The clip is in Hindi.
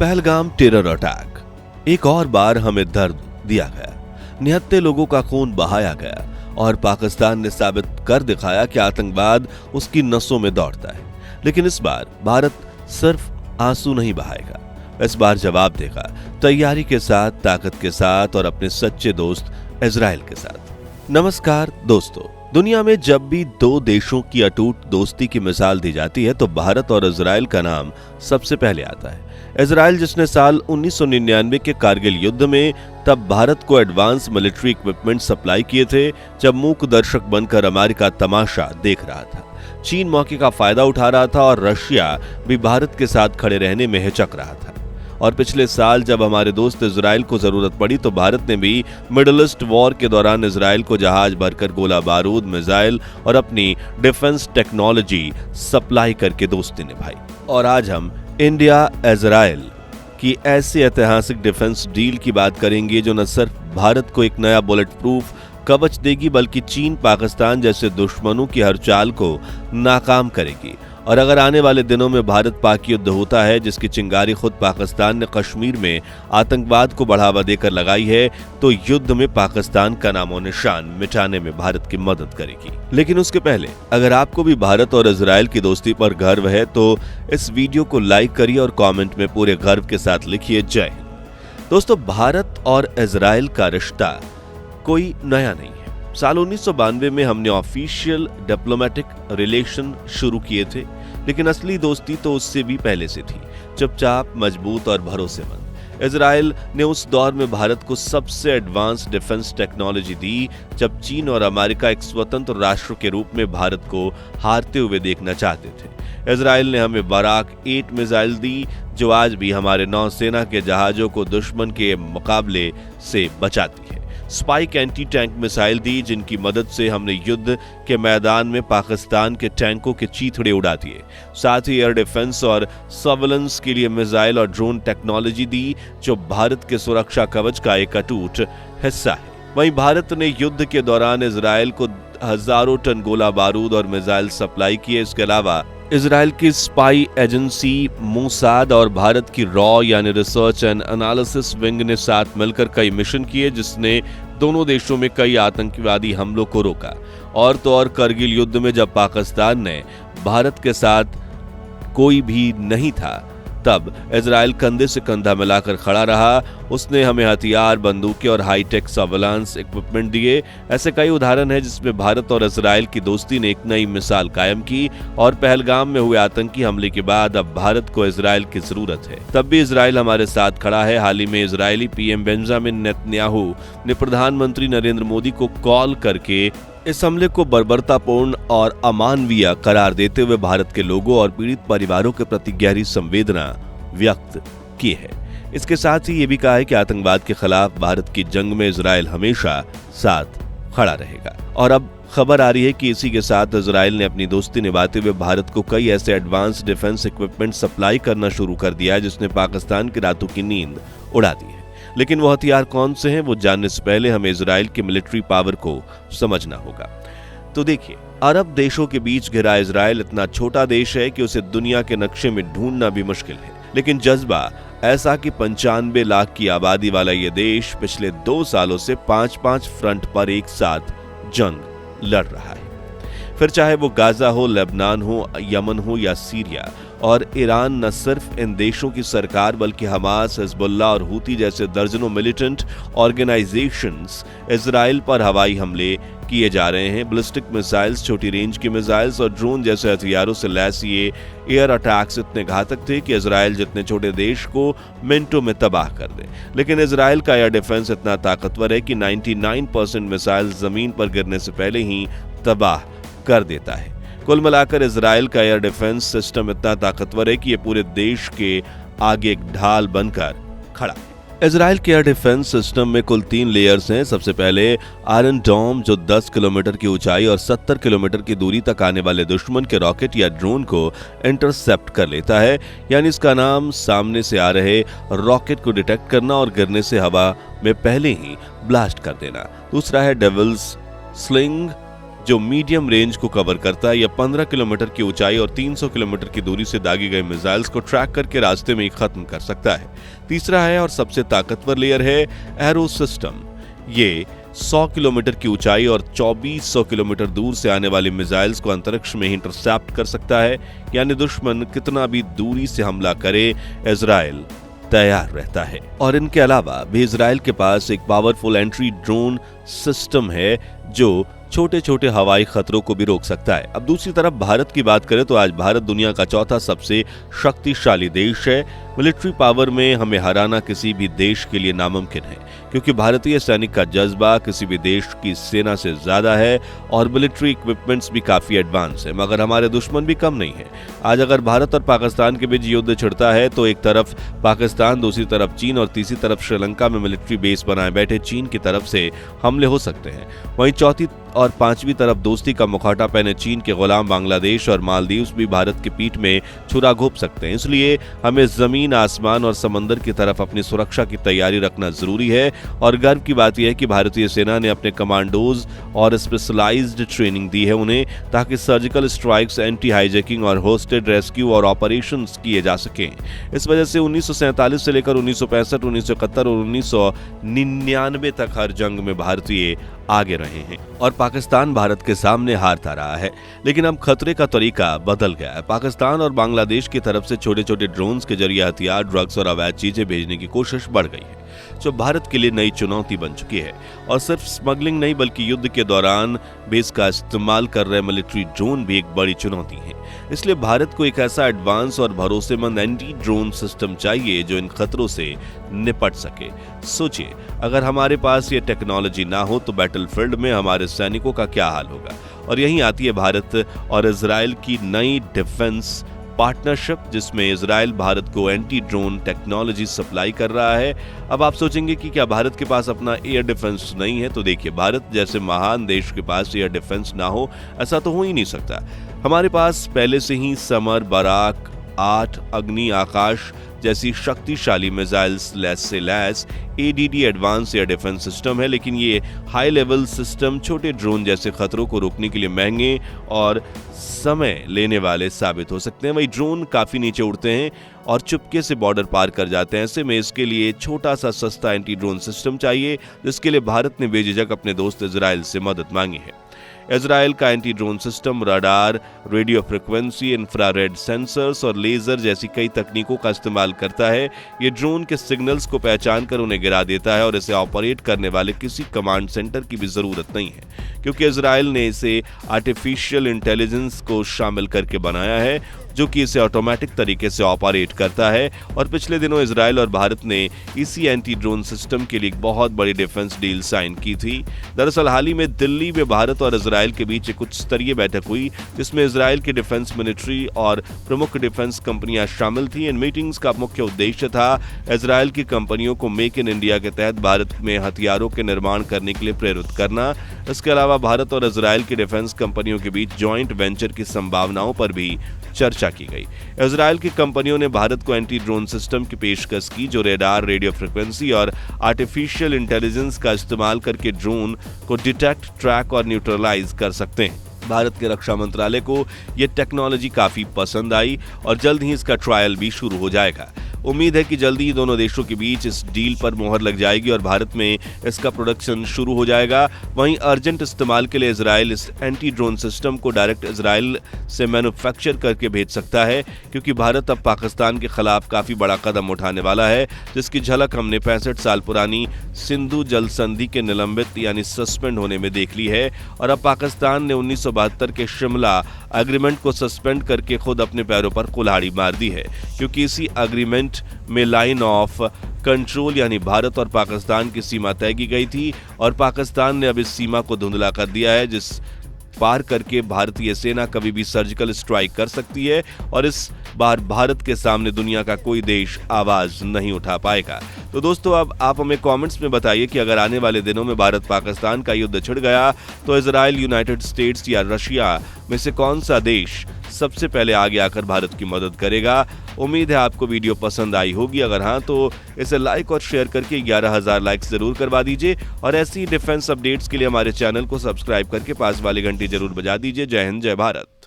Pahalgam terror attack. एक और बार हमें दर्द दिया गया, निहत्थे लोगों का खून बहाया गया और पाकिस्तान ने साबित कर दिखाया कि आतंकवाद उसकी नसों में दौड़ता है। लेकिन इस बार भारत सिर्फ आंसू नहीं बहाएगा, इस बार जवाब देगा, तैयारी के साथ, ताकत के साथ और अपने सच्चे दोस्त इजराइल के साथ। नमस्कार दोस्तों, दुनिया में जब भी दो देशों की अटूट दोस्ती की मिसाल दी जाती है तो भारत और इजराइल का नाम सबसे पहले आता है। इजराइल जिसने साल 1999 के कारगिल युद्ध में तब भारत को एडवांस मिलिट्री इक्विपमेंट सप्लाई किए थे, जब मूक दर्शक बनकर अमेरिका तमाशा देख रहा था। चीन मौके का फायदा उठा रहा था और रशिया भी भारत के साथ खड़े रहने में हिचक रहा था। और पिछले साल जब हमारे दोस्त इजराइल को जरूरत पड़ी तो भारत ने भी मिडिल ईस्ट वॉर के दौरान इजराइल को जहाज भरकर गोला बारूद, मिसाइल और अपनी डिफेंस टेक्नोलॉजी सप्लाई करके दोस्ती निभाई। और आज हम इंडिया इजराइल की ऐसी ऐतिहासिक डिफेंस डील की बात करेंगे जो न सिर्फ भारत को एक नया बुलेट प्रूफ कवच देगी बल्कि चीन, पाकिस्तान जैसे दुश्मनों की हर चाल को नाकाम करेगी। और अगर आने वाले दिनों में भारत पाक युद्ध होता है जिसकी चिंगारी खुद पाकिस्तान ने कश्मीर में आतंकवाद को बढ़ावा देकर लगाई है, तो युद्ध में पाकिस्तान का नामो निशान मिटाने में भारत की मदद करेगी। लेकिन उसके पहले अगर आपको भी भारत और इजराइल की दोस्ती पर गर्व है तो इस वीडियो को लाइक करिए और कॉमेंट में पूरे गर्व के साथ लिखिए जय हिंद। दोस्तों, भारत और इजराइल का रिश्ता कोई नया नहीं है। साल 1992 में हमने ऑफिशियल डिप्लोमेटिक रिलेशन शुरू किए थे, लेकिन असली दोस्ती तो उससे भी पहले से थी, चुपचाप, मजबूत और भरोसेमंद। इजराइल ने उस दौर में भारत को सबसे एडवांस डिफेंस टेक्नोलॉजी दी जब चीन और अमेरिका एक स्वतंत्र राष्ट्र के रूप में भारत को हारते हुए देखना चाहते थे। इजराइल ने हमें बराक 8 मिसाइल दी जो आज भी हमारे नौसेना के जहाजों को दुश्मन के मुकाबले से बचाती है। स्पाइक एंटी टैंक मिसाइल दी जिनकी मदद से हमने युद्ध के मैदान में पाकिस्तान के टैंकों के चीथड़े उड़ा दिए। साथ ही एयर डिफेंस और सर्विलेंस के लिए मिसाइल और ड्रोन टेक्नोलॉजी दी जो भारत के सुरक्षा कवच का एक अटूट हिस्सा है। वहीं भारत ने युद्ध के दौरान इजराइल को हजारों टन गोला बारूद और मिसाइल सप्लाई किए। इसके अलावा इजराइल की स्पाई एजेंसी मोसाद और भारत की रॉ यानी रिसर्च एंड एनालिसिस विंग ने साथ मिलकर कई मिशन किए जिसने दोनों देशों में कई आतंकवादी हमलों को रोका। और तो और करगिल युद्ध में जब पाकिस्तान ने भारत के साथ कोई भी नहीं था तब इजराइल कंधे से कंधा मिलाकर खड़ा रहा। उसने हमें हथियार, बंदूकें और हाईटेक सर्विलांस इक्विपमेंट दिए। ऐसे कई उदाहरण हैं जिसमें भारत और इजराइल की दोस्ती ने एक नई मिसाल कायम की। और पहलगाम में हुए आतंकी हमले के बाद अब भारत को इजराइल की जरूरत है, तब भी इजराइल हमारे साथ खड़ा है। हाल ही में इजरायली पीएम बेंजामिन नेतन्याहू ने प्रधानमंत्री नरेंद्र मोदी को कॉल करके इस हमले को बर्बरतापूर्ण और अमानवीय करार देते हुए भारत के लोगों और पीड़ित परिवारों के प्रति गहरी संवेदना व्यक्त की है। इसके साथ ही ये भी कहा है कि आतंकवाद के खिलाफ भारत की जंग में इजराइल हमेशा साथ खड़ा रहेगा। और अब खबर आ रही है कि इसी के साथ इजराइल ने अपनी दोस्ती निभाते हुए भारत को कई ऐसे एडवांस डिफेंस इक्विपमेंट सप्लाई करना शुरू कर दिया है जिसने पाकिस्तान की रातों की नींद उड़ा दी है। लेकिन वो हथियार कौन से हैं वो जानने से पहले हमें इजराइल की मिलिट्री पावर को समझना होगा। तो देखिए, अरब देशों के बीच घिरा इजराइल इतना छोटा देश है कि उसे दुनिया के नक्शे में ढूंढना भी मुश्किल है। लेकिन जज्बा ऐसा कि 95 लाख की आबादी वाला ये देश पिछले 2 सालों से 5-5 फ्रंट पर एक साथ जंग लड़ रहा है। फिर चाहे वो गाजा हो, लेबनान हो, यमन हो या सीरिया। और ईरान न सिर्फ इन देशों की सरकार बल्कि हमास, हिजबुल्ला और हूती जैसे दर्जनों मिलिटेंट ऑर्गेनाइजेशंस इजराइल पर हवाई हमले किए जा रहे हैं। बैलिस्टिक मिसाइल्स, छोटी रेंज की मिसाइल्स और ड्रोन जैसे हथियारों से लैस ये एयर अटैक्स इतने घातक थे कि इजराइल जितने छोटे देश को मिनटों में तबाह कर दे। लेकिन इजराइल का एयर डिफेंस इतना ताकतवर है कि 99% मिसाइल जमीन पर गिरने से पहले ही तबाह कर देता है। कुल मिलाकर इजराइल का एयर डिफेंस सिस्टम इतना ताकतवर है कि ये पूरे देश के आगे एक ढाल बनकर खड़ा है। इजराइल के एयर डिफेंस सिस्टम में कुल 3 लेयर्स हैं। सबसे पहले आयरन डोम जो 10 किलोमीटर की ऊंचाई और 70 किलोमीटर की दूरी तक आने वाले दुश्मन के रॉकेट या ड्रोन को इंटरसेप्ट कर लेता है, यानी इसका नाम सामने से आ रहे रॉकेट को डिटेक्ट करना और गिरने से हवा में पहले ही ब्लास्ट कर देना। दूसरा है डेविल्स स्लिंग जो मीडियम रेंज को कवर करता है। यह 15 किलोमीटर की ऊंचाई और 300 किलोमीटर की दूरी से दागी गई मिसाइल्स को ट्रैक करके रास्ते में ही खत्म कर सकता है। तीसरा है और सबसे ताकतवर लेयर है एरो सिस्टम। ये 100 किलोमीटर की ऊंचाई और 2400 किलोमीटर दूर से आने वाली मिसाइल्स को अंतरिक्ष में ही इंटरसेप्ट कर सकता है, यानी दुश्मन कितना भी दूरी से हमला करे, इजराइल तैयार रहता है। और इनके अलावा भी इजराइल के पास एक पावरफुल एंट्री ड्रोन सिस्टम है जो छोटे छोटे हवाई खतरों को भी रोक सकता है। अब दूसरी तरफ भारत की बात करें तो आज भारत दुनिया का चौथा सबसे शक्तिशाली देश है। मिलिट्री पावर में हमें हराना किसी भी देश के लिए नामुमकिन है, क्योंकि भारतीय सैनिक का जज्बा किसी भी देश की सेना से ज्यादा है और मिलिट्री इक्विपमेंट्स भी काफी एडवांस है, मगर हमारे दुश्मन भी कम नहीं है। आज अगर भारत और पाकिस्तान के बीच युद्ध छिड़ता है तो एक तरफ पाकिस्तान, दूसरी तरफ चीन और तीसरी तरफ श्रीलंका में मिलिट्री बेस बनाए बैठे चीन की तरफ से हमले हो सकते हैं। वहीं चौथी और पांचवी तरफ दोस्ती का मुखौटा पहने चीन के गुलाम बांग्लादेश और मालदीव्स भी भारत की पीठ में छुरा घोंप सकते हैं। इसलिए हमें जमीन, आसमान और समंदर की तरफ अपनी सुरक्षा की तैयारी रखना जरूरी है। और गर्व की बात यह है कि भारतीय सेना ने अपने कमांडोज और स्पेशलाइज्ड ट्रेनिंग दी है उन्हें, ताकि सर्जिकल स्ट्राइक्स, एंटी हाईजैकिंग और होस्टेड रेस्क्यू और ऑपरेशंस किए जा सकें। इस वजह से 1947 से लेकर 1965, 1971 और 1999 तक हर जंग में भारतीय आगे रहे हैं और पाकिस्तान भारत के सामने हारता रहा है। लेकिन अब खतरे का तरीका बदल गया है। पाकिस्तान और बांग्लादेश की तरफ से छोटे छोटे ड्रोन्स के जरिए हथियार, ड्रग्स और अवैध चीजें भेजने की कोशिश बढ़ गई है, जो भारत के लिए नई चुनौती बन चुकी है। और सिर्फ स्मगलिंग नहीं, बल्कि युद्ध के दौरान भी इसका इस्तेमाल कर रहे मिलिट्री ड्रोन भी एक बड़ी चुनौती है। इसलिए भारत को एक ऐसा एडवांस और भरोसेमंद एंटी ड्रोन सिस्टम चाहिए जो इन खतरों से निपट सके। सोचिए, अगर हमारे पास ये टेक्नोलॉजी ना हो तो बैटलफील्ड में हमारे सैनिकों का क्या हाल होगा। और यहीं आती है भारत और इजराइल की नई डिफेंस पार्टनरशिप, जिसमें इजराइल भारत को एंटी ड्रोन टेक्नोलॉजी सप्लाई कर रहा है। अब आप सोचेंगे कि क्या भारत के पास अपना एयर डिफेंस नहीं है? तो देखिए, भारत जैसे महान देश के पास एयर डिफेंस ना हो, ऐसा तो हो ही नहीं सकता। हमारे पास पहले से ही समर, बराक 8, अग्नि, आकाश जैसी शक्तिशाली मिसाइल्स लैस से lace ADD advance air defence system है। लेकिन ये हाई लेवल सिस्टम छोटे ड्रोन जैसे खतरों को रोकने के लिए महंगे और समय लेने वाले साबित हो सकते हैं। वही ड्रोन काफी नीचे उड़ते हैं और चुपके से बॉर्डर पार कर जाते हैं। ऐसे में इसके लिए छोटा सा सस्ता एंटी ड्रोन सिस्टम चाहिए, जिसके लिए भारत ने बेझिझक अपने दोस्त इजराइल से मदद मांगी है। इजराइल का anti drone system radar, radio frequency, infrared sensors और लेजर जैसी कई तकनीकों का इस्तेमाल करता है। ये ड्रोन के सिग्नल्स को पहचान कर उन्हें गिरा देता है और इसे ऑपरेट करने वाले किसी कमांड सेंटर की भी जरूरत नहीं है, क्योंकि इजराइल ने इसे आर्टिफिशियल इंटेलिजेंस को शामिल करके बनाया है, जो कि इसे ऑटोमेटिक तरीके से ऑपरेट करता है। और पिछले दिनों इजराइल और भारत ने इसी एंटी ड्रोन सिस्टम के लिए एक बहुत बड़ी डिफेंस डील साइन की थी। दरअसल हाल ही में दिल्ली में भारत और इजराइल के बीच एक उच्च स्तरीय बैठक हुई, जिसमें इजराइल की डिफेंस मिलिट्री और प्रमुख डिफेंस कंपनियां शामिल थी। इन मीटिंग्स का मुख्य उद्देश्य था इजराइल की कंपनियों को मेक इन इंडिया के तहत भारत में हथियारों के निर्माण करने के लिए प्रेरित करना। इसके अलावा भारत और इजराइल की डिफेंस कंपनियों के बीच जॉइंट वेंचर की संभावनाओं पर भी चर्चा की गई। इजराइल की कंपनियों ने भारत को एंटी ड्रोन सिस्टम की पेशकश की, जो रेडार, रेडियो फ्रिक्वेंसी और आर्टिफिशियल इंटेलिजेंस का इस्तेमाल करके ड्रोन को डिटेक्ट, ट्रैक और न्यूट्रलाइज कर सकते हैं। भारत के रक्षा मंत्रालय को यह टेक्नोलॉजी काफी पसंद आई और जल्द ही इसका ट्रायल भी शुरू हो जाएगा। उम्मीद है कि जल्दी ही दोनों देशों के बीच इस डील पर मोहर लग जाएगी और भारत में इसका प्रोडक्शन शुरू हो जाएगा। वहीं अर्जेंट इस्तेमाल के लिए इजराइल इस एंटी ड्रोन सिस्टम को डायरेक्ट इजराइल से मैन्युफैक्चर करके भेज सकता है, क्योंकि भारत अब पाकिस्तान के खिलाफ काफी बड़ा कदम उठाने वाला है, जिसकी झलक हमने 65 साल पुरानी सिंधु जल संधि के निलंबित यानी सस्पेंड होने में देख ली है। और अब पाकिस्तान ने 1972 के शिमला एग्रीमेंट को सस्पेंड करके खुद अपने पैरों पर कुल्हाड़ी मार दी है, क्योंकि इसी एग्रीमेंट में लाइन ऑफ कंट्रोल यानी भारत और पाकिस्तान की सीमा तय की गई थी और पाकिस्तान ने अब इस सीमा को धुंधला कर दिया है, जिस पार करके भारतीय सेना कभी भी सर्जिकल स्ट्राइक कर सकती है और इस बार भारत के सामने दुनिया का कोई देश आवाज नहीं उठा पाएगा। तो दोस्तों, अब आप हमें कमेंट्स में बताइए कि अगर आने वाले दिनों में भारत पाकिस्तान का युद्ध छिड़ गया तो इजराइल, यूनाइटेड स्टेट्स या रशिया में से कौन सा देश सबसे पहले आगे आकर भारत की मदद करेगा। उम्मीद है आपको वीडियो पसंद आई होगी। अगर हाँ तो इसे लाइक और शेयर करके 11,000 लाइक्स जरूर करवा दीजिए और ऐसी डिफेंस अपडेट्स के लिए हमारे चैनल को सब्सक्राइब करके पास वाली घंटी जरूर बजा दीजिए। जय हिंद, जय भारत।